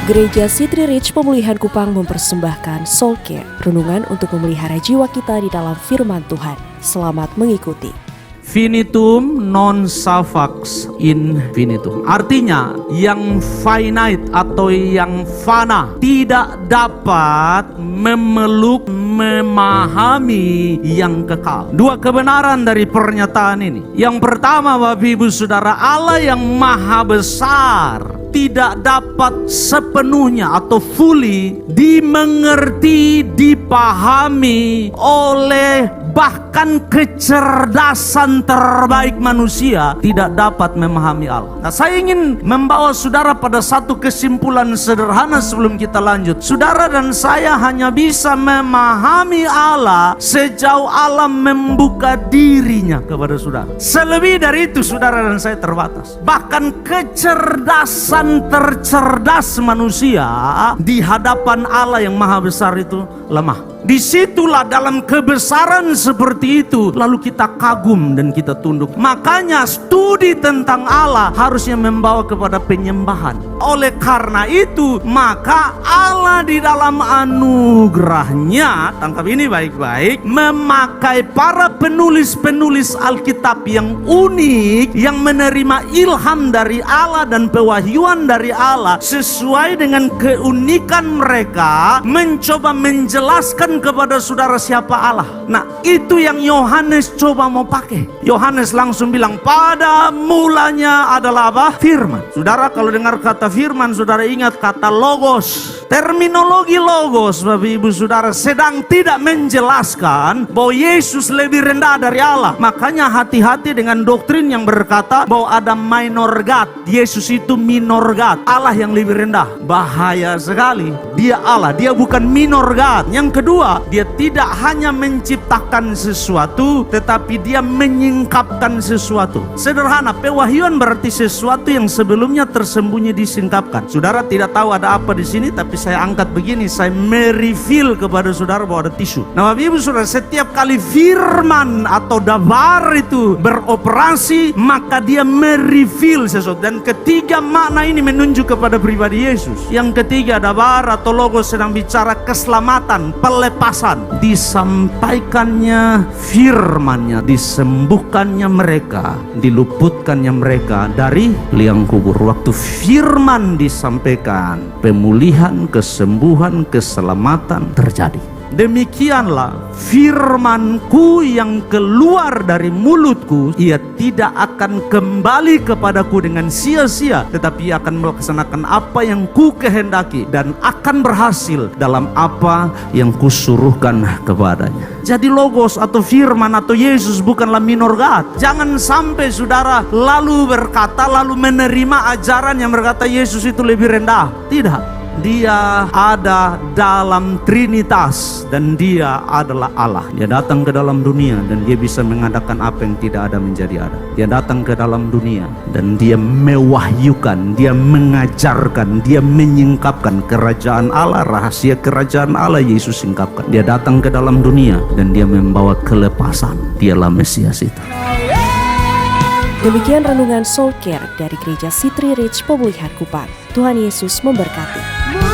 Gereja City Reach Pemulihan Kupang mempersembahkan Soul Care, renungan untuk memelihara jiwa kita di dalam firman Tuhan. Selamat mengikuti. Finitum non savax infinitum. Artinya yang finite atau yang fana tidak dapat memeluk, memahami yang kekal. Dua kebenaran dari pernyataan ini. Yang pertama, Bapak Ibu Saudara, Allah yang maha besar tidak dapat sepenuhnya atau fully dimengerti, dipahami oleh bahkan kecerdasan terbaik manusia tidak dapat memahami Allah. Nah, saya ingin membawa saudara pada satu kesimpulan sederhana sebelum kita lanjut. Saudara dan saya hanya bisa memahami Allah sejauh Allah membuka dirinya kepada saudara. Selebih dari itu saudara dan saya terbatas. Bahkan kecerdasan tercerdas manusia di hadapan Allah yang maha besar itu lemah. Disitulah dalam kebesaran seperti itu lalu kita kagum dan kita tunduk. Makanya studi tentang Allah harusnya membawa kepada penyembahan. Oleh karena itu maka Allah di dalam anugerahnya, tangkap ini baik-baik, memakai para penulis-penulis Alkitab yang unik, yang menerima ilham dari Allah dan pewahyuan dari Allah sesuai dengan keunikan mereka, mencoba menjelaskan kepada saudara siapa Allah. Nah, itu yang Yohanes coba mau pakai. Yohanes langsung bilang, pada mulanya adalah apa? Firman. Saudara kalau dengar kata firman, saudara ingat kata logos. Terminologi logos, Bapak Ibu Saudara, sedang tidak menjelaskan bahwa Yesus lebih rendah dari Allah. Makanya hati-hati dengan doktrin yang berkata bahwa ada minor God, Yesus itu minor God, Allah yang lebih rendah. Bahaya sekali. Dia Allah, dia bukan minor God. Yang kedua, dia tidak hanya menciptakan sesuatu, tetapi dia menyingkapkan sesuatu. Sederhana, pewahyuan berarti sesuatu yang sebelumnya tersembunyi disingkapkan. Saudara tidak tahu ada apa di sini, tapi saya angkat begini, saya mereveal kepada saudara bahwa ada tisu. Nah, Bapak Ibu Saudara, setiap kali firman atau dabar itu beroperasi, maka dia mereveal sesuatu. Dan ketiga makna ini menunjuk kepada pribadi Yesus. Yang ketiga, dabar atau logos sedang bicara keselamatan, pelepasan. Disampaikannya firmannya, disembuhkannya mereka, diluputkannya mereka dari liang kubur. Waktu firman disampaikan, pemulihan, kesembuhan, keselamatan terjadi. Demikianlah firmanku yang keluar dari mulutku, ia tidak akan kembali kepadaku dengan sia-sia, tetapi ia akan melaksanakan apa yang ku kehendaki dan akan berhasil dalam apa yang kusuruhkan kepadanya. Jadi logos atau firman atau Yesus bukanlah minor God. Jangan sampai saudara lalu berkata, lalu menerima ajaran yang berkata Yesus itu lebih rendah. Tidak. Dia ada dalam Trinitas dan dia adalah Allah. Dia datang ke dalam dunia dan dia bisa mengadakan apa yang tidak ada menjadi ada. Dia datang ke dalam dunia dan dia mewahyukan, dia mengajarkan, dia menyingkapkan kerajaan Allah, rahasia kerajaan Allah Yesus singkapkan. Dia datang ke dalam dunia dan dia membawa kelepasan. Dialah Mesias itu. Demikian renungan Soul Care dari Gereja City Reach Pemulihan Kupang. Tuhan Yesus memberkati.